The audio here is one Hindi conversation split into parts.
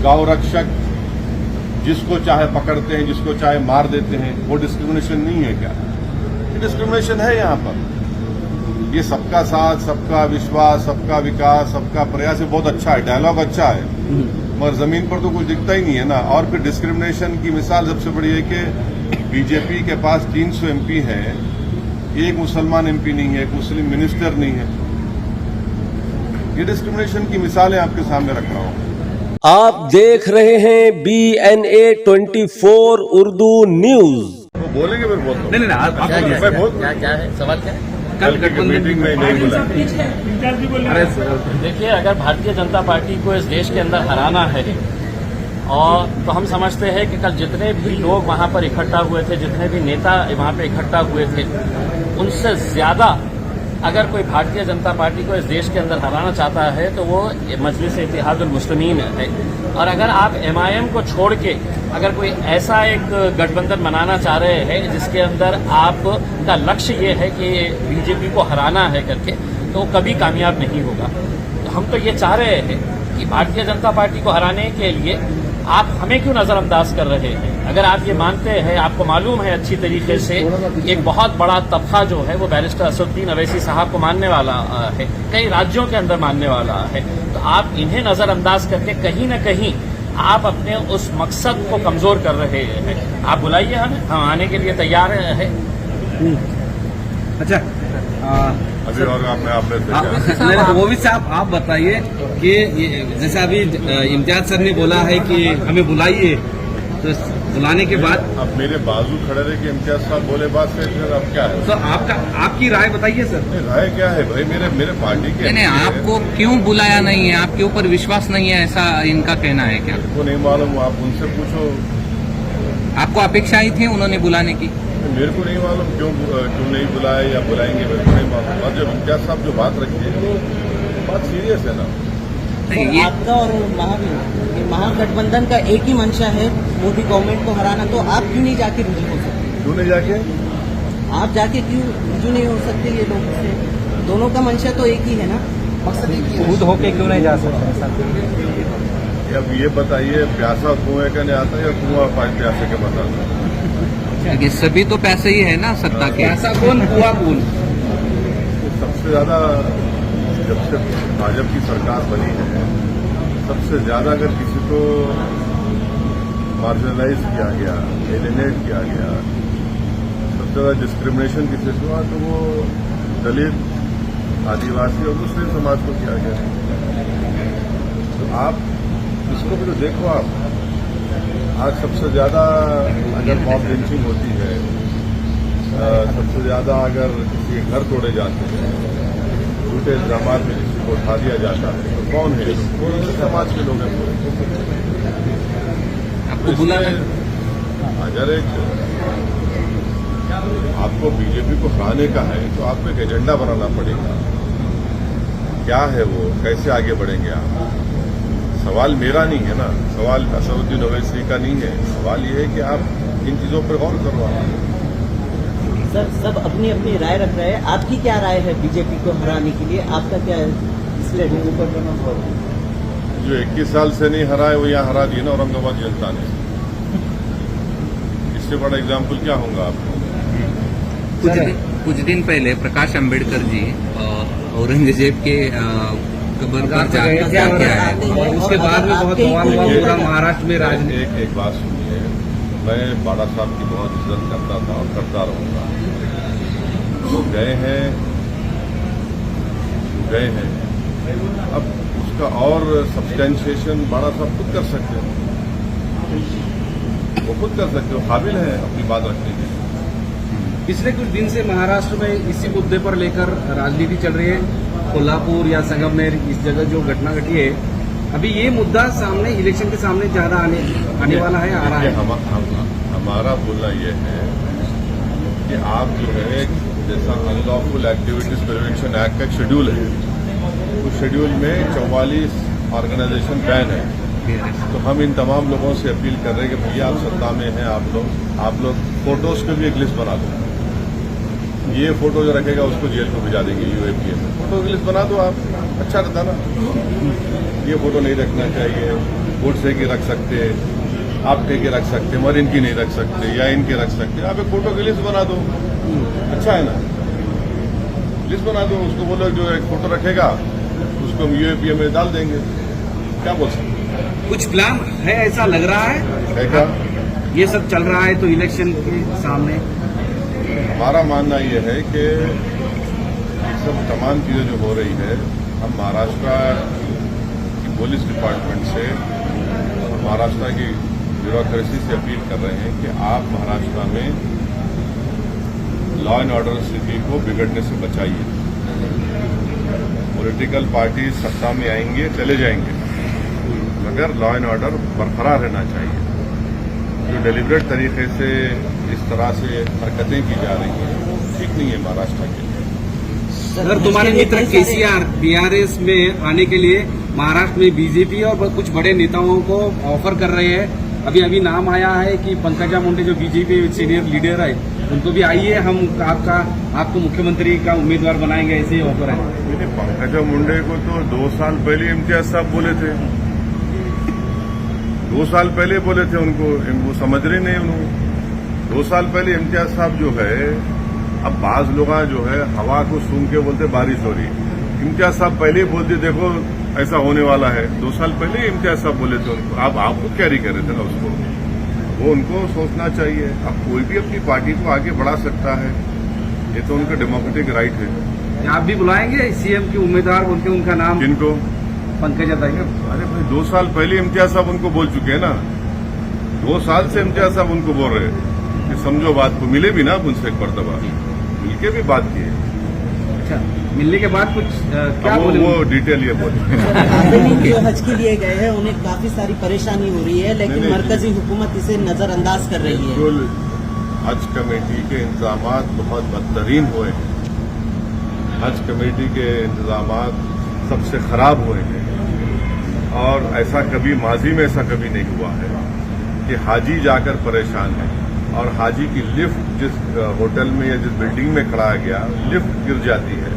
गौ रक्षक जिसको चाहे पकड़ते हैं, जिसको चाहे मार देते हैं, वो डिस्क्रिमिनेशन नहीं है क्या? ये डिस्क्रिमिनेशन है यहाँ पर। ये सबका साथ, सबका विश्वास, सबका विकास, सबका प्रयास, ये बहुत अच्छा है, डायलॉग अच्छा है, मगर जमीन पर तो कुछ दिखता ही नहीं है ना। और फिर डिस्क्रिमिनेशन की मिसाल सबसे बड़ी है कि बीजेपी के पास 300 एमपी है, एक मुसलमान एमपी नहीं है, एक मुस्लिम मिनिस्टर नहीं है। ये डिस्क्रिमिनेशन की मिसालें आपके सामने रख रहा हूं। आप देख रहे हैं BNA 24 उर्दू न्यूज। वो बोलेंगे फिर बोल दो। नहीं आप क्या है सवाल क्या है? कल मीटिंग में नहीं बोला। अरे देखिए, अगर भारतीय जनता पार्टी को इस देश के अंदर हराना है और तो हम समझते हैं कि कल जितने भी लोग वहां पर इकट्ठा हुए थे, जितने भी नेता वहां पर इकट्ठा हुए थे, उनसे ज्यादा अगर कोई भारतीय जनता पार्टी को इस देश के अंदर हराना चाहता है तो वो मजलिस इत्तेहादुल मुस्लिमीन है। और अगर आप MIM को छोड़ के अगर कोई ऐसा एक गठबंधन बनाना चाह रहे हैं जिसके अंदर आपका लक्ष्य ये है कि बीजेपी को हराना है करके, तो कभी कामयाब नहीं होगा। तो हम तो ये चाह रहे हैं कि भारतीय जनता पार्टी को हराने के लिए आप हमें क्यों नजरअंदाज कर रहे हैं? अगर आप ये मानते हैं, आपको मालूम है अच्छी तरीके से, एक बहुत बड़ा तबका जो है वो बैरिस्टर असदुद्दीन अवैसी साहब को मानने वाला है, कई राज्यों के अंदर मानने वाला है, तो आप इन्हें नजरअंदाज करके कहीं न कहीं आप अपने उस मकसद को कमजोर कर रहे हैं। आप बुलाइए हमें, हम आने के लिए तैयार हैं। अच्छा अभी और आपने वो भी साहब आप बताइए कि जैसे अभी इम्तियाज सर ने बोला है कि हमें बुलाइए, तो बुलाने के बाद अब मेरे बाजू खड़े रहे कि इम्तियाज साहब बोले बात से, फिर अब क्या है? सर आपकी राय बताइए सर। राय क्या है भाई? मेरे पार्टी के नहीं, आपको क्यों बुलाया नहीं है? आपके ऊपर विश्वास नहीं है, ऐसा इनका कहना है क्या? आपको नहीं मालूम, आप उनसे पूछो। आपको अपेक्षाएं थी उन्होंने बुलाने की? मेरे को नहीं मालूम क्यों नहीं बुलाए या बुलाएंगे, मेरे को नहीं मालूम। और जब इम्तियाज साहब जो बात रखी है वो बात सीरियस है ना। ये आपका और महागठबंधन का एक ही मंशा है, मोदी गवर्नमेंट को हराना, तो आप क्यों नहीं जाके रुजू हो सकते? क्यों नहीं जाके? आप जाके क्यों रुजू नहीं हो सकते? ये लोग से दोनों का मंशा तो एक ही है ना, मकसद एक ही है। खुद होके क्यों नहीं जा सकते? अब ये बताइए, प्यासा कुएं का नहीं आता या कुआं प्यासे के बताता? ये सभी तो पैसे ही है ना सत्ता के। ऐसा कौन कुआ कौन? सबसे ज्यादा जब से भाजपा की सरकार बनी है, सबसे ज्यादा अगर किसी को मार्जिनलाइज किया गया, एलिनेट किया गया, सबसे ज्यादा डिस्क्रिमिनेशन किसी से हुआ तो वो दलित, आदिवासी और दूसरे समाज को किया गया। तो आप इसको भी तो देखो। आप आज सबसे ज्यादा अगर मॉब लिंचिंग होती है, सबसे ज्यादा अगर किसी के घर तोड़े जाते हैं, झूठे इल्जाम में किसी को उठा दिया जाता है, तो कौन है? पूरे समाज के लोग हैं। आपको बुलाना अगर एक आपको बीजेपी को हराने का है तो आपको एक एजेंडा बनाना पड़ेगा। क्या है वो? कैसे आगे बढ़ेंगे आप? सवाल मेरा नहीं है ना, सवाल असदुद्दीन ओवैसी का नहीं है। सवाल ये है कि आप इन चीजों पर गौर करो। सर, सब अपनी अपनी राय रख रहे हैं, आपकी क्या राय है बीजेपी को हराने के लिए? आपका क्या है इस प्लेटफॉर्म पर? जो 21 साल से नहीं हरा है वो यहाँ हरा दिया ना औरंगाबाद जनता ने। इससे बड़ा एग्जाम्पल क्या होगा आपको? कुछ दिन पहले प्रकाश अंबेडकर जी औरंगजेब के कब्र पर जाके आए और उसके बाद में बहुत सवाल हुआ पूरा महाराष्ट्र में राजनीति। एक बात सुनिए, मैं बाड़ा साहब की बहुत इज्जत करता था और करता रहूंगा। वो गए हैं, अब उसका और सब्सटेंशिएशन बाड़ा साहब खुद कर सकते हैं। वो खुद कर सकते हो, काबिल है अपनी बात रखने के लिए। पिछले कुछ दिन से महाराष्ट्र में इसी मुद्दे पर लेकर राजनीति चल रही है। कोल्हापुर या संगमनेर इस जगह जो घटना घटी है, अभी ये मुद्दा सामने इलेक्शन के सामने ज्यादा आने वाला है, आ रहा है। हमारा बोलना यह है कि आप जो है, जैसा अनलॉफुल एक्टिविटीज प्रिवेंशन एक्ट का एक शेड्यूल है, उस शेड्यूल में 44 ऑर्गेनाइजेशन बैन है। तो हम इन तमाम लोगों से अपील कर रहे हैं कि भैया आप सत्ता में हैं, आप लोग फोटोज पे भी एक लिस्ट बना दो। ये फोटो जो रखेगा उसको जेल में भिजा देंगे UAPA में। फोटो की लिस्ट बना दो आप, अच्छा रहता ना। ये फोटो नहीं रखना चाहिए, गोडसे की रख सकते, आपटे की रख सकते, मगर इनकी नहीं रख सकते, या इनके रख सकते। आप एक फोटो की लिस्ट बना दो, अच्छा है ना, लिस्ट बना दो। उसको बोलो जो एक फोटो रखेगा उसको हम यूएपीए में डाल देंगे, क्या बोल सकते। कुछ प्लान है ऐसा लग रहा है क्या ये सब चल रहा है तो इलेक्शन के सामने हमारा मानना ये है कि सब तमाम चीजें जो हो रही है, हम महाराष्ट्र की पुलिस डिपार्टमेंट से और महाराष्ट्र की ब्यूरोक्रेसी से अपील कर रहे हैं कि आप महाराष्ट्र में लॉ एंड ऑर्डर स्थिति को बिगड़ने से बचाइए। पॉलिटिकल पार्टी सत्ता में आएंगे, चले जाएंगे, मगर लॉ एंड ऑर्डर बरकरार रहना चाहिए। जो डेलिब्रेट तरीके से इस तरह से हरकतें की जा रही हैं, ठीक नहीं है महाराष्ट्र के लिए। अगर तुम्हारे मित्र केसीआर बीआरएस में आने के लिए महाराष्ट्र में बीजेपी और कुछ बड़े नेताओं को ऑफर कर रहे हैं, अभी नाम आया है कि पंकजा मुंडे जो बीजेपी सीनियर लीडर है उनको भी आइए, हम आपको मुख्यमंत्री का उम्मीदवार बनाएंगे, ऐसे ही ऑफर है। पंकजा मुंडे को तो 2 साल पहले इम्तियाज साहब बोले थे, 2 साल पहले बोले थे उनको, वो समझ रहे नहीं उन्होंने। 2 साल पहले इम्तियाज साहब जो है, अब बाज लोग जो है हवा को सूंघ के बोलते बारिश हो रही। इम्तियाज साहब पहले ही बोलते देखो ऐसा होने वाला है, 2 साल पहले ही इम्तियाज साहब बोले थे उनको। अब आप खुद कैरी कर रहे थे ना उसको, वो उनको सोचना चाहिए। अब कोई भी अपनी पार्टी को आगे बढ़ा सकता है, ये तो उनका डेमोक्रेटिक राइट है। आप भी बुलाएंगे सीएम के उम्मीदवार बोल के उनका नाम? जिनको पंकजा ताई। अरे भाई 2 साल पहले इम्तियाज साहब उनको बोल चुके हैं ना, 2 साल से इम्तियाज साहब उनको बोल रहे हैं कि समझो बात को। मिले भी ना उनसे एक मरतबा, मिलके भी बात की। अच्छा, मिलने के बाद कुछ क्या बोले? वो डिटेल ये बोले। जो हज के लिए गए हैं उन्हें काफी सारी परेशानी हो रही है, लेकिन नहीं, मरकजी हुकूमत इसे नजरअंदाज कर रही है। बिल्कुल, हज कमेटी के इंतजाम बहुत बदतरीन हुए हैं, हज कमेटी के इंतजाम सबसे खराब हुए हैं, और ऐसा कभी माजी में ऐसा कभी नहीं हुआ है कि हाजी जाकर परेशान है और हाजी की लिफ्ट जिस होटल में या जिस बिल्डिंग में खड़ा गया, लिफ्ट गिर जाती है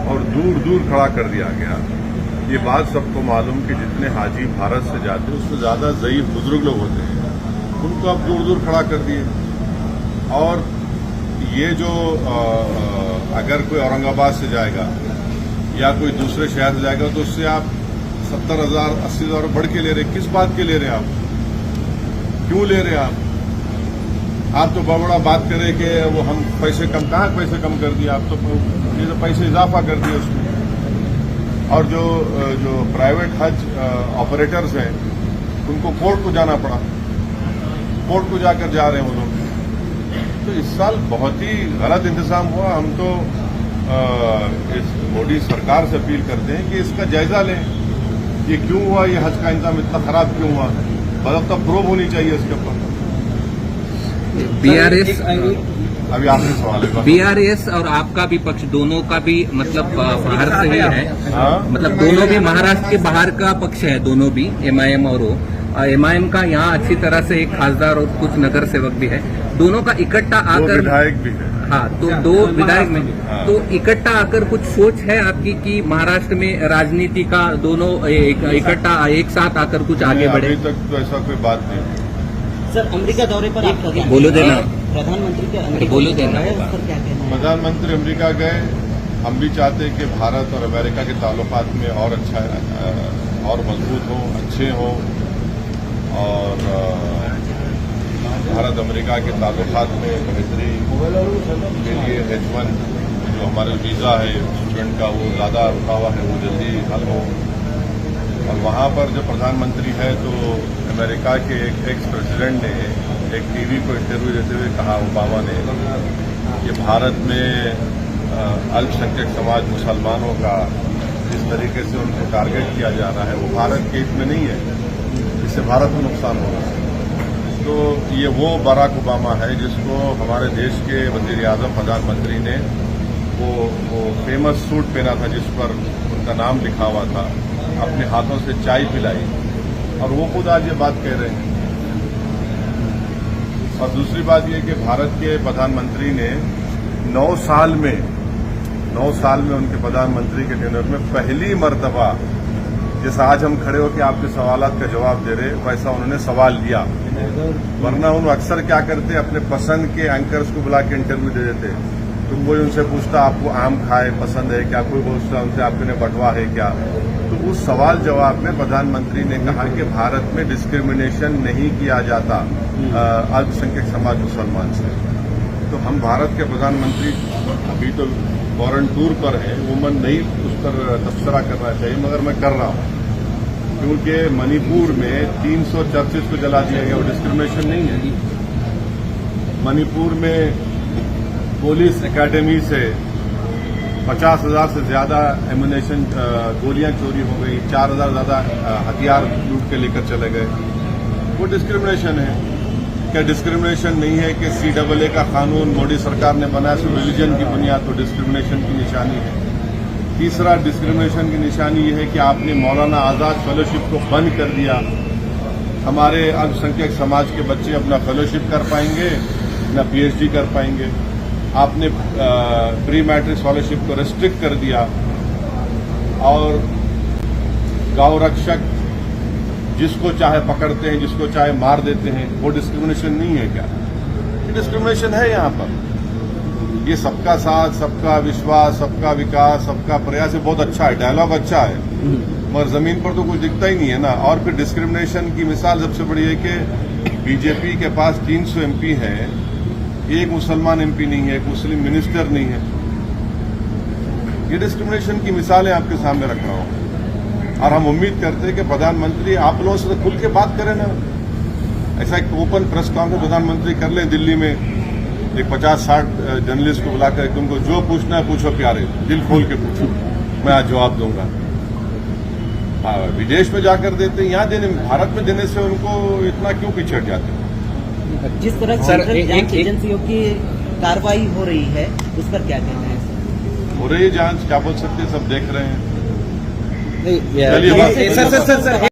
और दूर दूर खड़ा कर दिया गया। ये बात सबको मालूम कि जितने हाजी भारत से जाते हैं उससे ज्यादा ज़ईफ बुजुर्ग लोग होते हैं, उनको आप दूर दूर खड़ा कर दिए। और ये जो अगर कोई औरंगाबाद से जाएगा या कोई दूसरे शहर से जाएगा तो उससे आप 70,000 80,000 बढ़ के ले रहे, किस बात के ले रहे आप? क्यों ले रहे आप तो बड़ा बात करें कि वो हम पैसे कम, कहाँ पैसे कम कर दिए? आप तो ये तो पैसे इजाफा कर दिए उसमें। और जो प्राइवेट हज ऑपरेटर्स हैं उनको कोर्ट को जाना पड़ा, कोर्ट को जाकर जा रहे हैं वो लोग। तो इस साल बहुत ही गलत इंतजाम हुआ। हम तो इस मोदी सरकार से अपील करते हैं कि इसका जायजा लें, ये क्यों हुआ, ये हज का इंतजाम इतना खराब क्यों हुआ, मतलब तब प्रोब होनी चाहिए इसके ऊपर। बीआरएस अभी आखिरी सवाल है। बीआरएस और आपका भी पक्ष दोनों का भी मतलब बाहर से ही है, मतलब दोनों भी महाराष्ट्र के बाहर का पक्ष है, दोनों भी एमआईएम और एमआईएम का यहाँ अच्छी तरह से एक खासदार और कुछ नगर सेवक भी है, दोनों का इकट्ठा आकर विधायक भी है। हाँ, तो 2 विधायक में तो इकट्ठा आकर कुछ सोच है आपकी कि महाराष्ट्र में राजनीति का दोनों इकट्ठा एक साथ आकर कुछ आगे बढ़े? अभी तक तो ऐसा कोई बात नहीं। सर, अमेरिका दौरे पर आप बोलो देना, प्रधानमंत्री के अमेरिका बोलो देना है, उस पर क्या कहना है? प्रधानमंत्री अमेरिका गए, हम भी चाहते हैं कि भारत और अमेरिका के ताल्लुकात में और अच्छा और मजबूत हो, अच्छे हो, और भारत अमेरिका के ताल्लुकात में बेहतरी के लिए H1 जो हमारे वीज़ा है स्टूडेंट का वो ज़्यादा रुका हुआ है, वो जल्दी हल हो। और वहाँ पर जो प्रधानमंत्री है तो अमेरिका के एक एक्स प्रेसिडेंट ने एक टीवी को इंटरव्यू देते हुए कहा, ओबामा ने, कि भारत में अल्पसंख्यक समाज मुसलमानों का जिस तरीके से उनको टारगेट किया जा रहा है वो भारत के हित में नहीं है, इससे भारत को नुकसान होगा। तो ये वो बराक ओबामा है जिसको हमारे देश के वज़ीर-ए-आज़म प्रधानमंत्री ने वो फेमस सूट पहना था जिस पर उनका नाम लिखा हुआ था, अपने हाथों से चाय पिलाई, और वो खुद आज ये बात कह रहे हैं। और दूसरी बात ये कि भारत के प्रधानमंत्री ने 9 साल में उनके प्रधानमंत्री के टेन्योर में पहली मर्तबा जैसा आज हम खड़े होकर आपके सवालात का जवाब दे रहे, वैसा उन्होंने सवाल लिया। वरना उन्होंने अक्सर क्या करते, अपने पसंद के एंकर्स को बुला के इंटरव्यू दे देते। तो कोई उनसे पूछता आपको आम खाए पसंद है क्या, कोई पूछता उनसे आपके बटवा है क्या। तो उस सवाल जवाब में प्रधानमंत्री ने कहा कि भारत में डिस्क्रिमिनेशन नहीं किया जाता अल्पसंख्यक समाज मुसलमान से। तो हम भारत के प्रधानमंत्री अभी तो फॉरेन टूर पर है, वुमन नहीं उस पर तबसरा करना चाहिए, मगर मैं कर रहा हूं क्योंकि मणिपुर में 300 चर्चेज को जला दिया गया, वो डिस्क्रिमिनेशन नहीं है। मणिपुर में पुलिस एकेडमी से 50,000 से ज्यादा एमुनेशन गोलियां चोरी हो गई, 4,000 ज्यादा हथियार लूट के लेकर चले गए। वो डिस्क्रिमिनेशन है। क्या डिस्क्रिमिनेशन नहीं है कि CAA का कानून मोदी सरकार ने बनाया सो रिलीजन की बुनियाद पर डिस्क्रिमिनेशन की निशानी है। तीसरा डिस्क्रिमिनेशन की निशानी ये है कि आपने मौलाना आजाद फेलोशिप को बंद कर दिया। हमारे अल्पसंख्यक समाज के बच्चे अपना फेलोशिप कर पाएंगे न PhD कर पाएंगे। आपने प्री मैट्रिक स्कॉलरशिप को रेस्ट्रिक्ट कर दिया और गौ रक्षक जिसको चाहे पकड़ते हैं, जिसको चाहे मार देते हैं। वो डिस्क्रिमिनेशन नहीं है क्या? ये डिस्क्रिमिनेशन है यहाँ पर। ये सबका साथ, सबका विश्वास, सबका विकास, सबका प्रयास बहुत अच्छा है, डायलॉग अच्छा है, मगर जमीन पर तो कुछ दिखता ही नहीं है ना। और फिर डिस्क्रिमिनेशन की मिसाल सबसे बड़ी है कि बीजेपी के पास 300 MP है, एक मुसलमान MP नहीं है, एक मुस्लिम मिनिस्टर नहीं है। ये डिस्क्रिमिनेशन की मिसालें आपके सामने रख रहा हूं और हम उम्मीद करते हैं कि प्रधानमंत्री आप लोगों से खुल के बात करें ना। ऐसा एक ओपन प्रेस कॉन्फ्रेंस प्रधानमंत्री कर लें दिल्ली में, एक 50-60 जर्नलिस्ट को बुलाकर तुमको जो पूछना है पूछो प्यारे, दिल खोल के पूछो, मैं आज जवाब दूंगा। विदेश में जाकर देते, यहाँ देने, भारत में देने से उनको इतना क्यों पिछड़ जाते हैं? जिस तरह सेंट्रल जांच एजेंसियों की कार्रवाई हो रही है उस पर क्या कहना है? हो रही है जांच, क्या बोल सकते हैं, सब देख रहे हैं। सर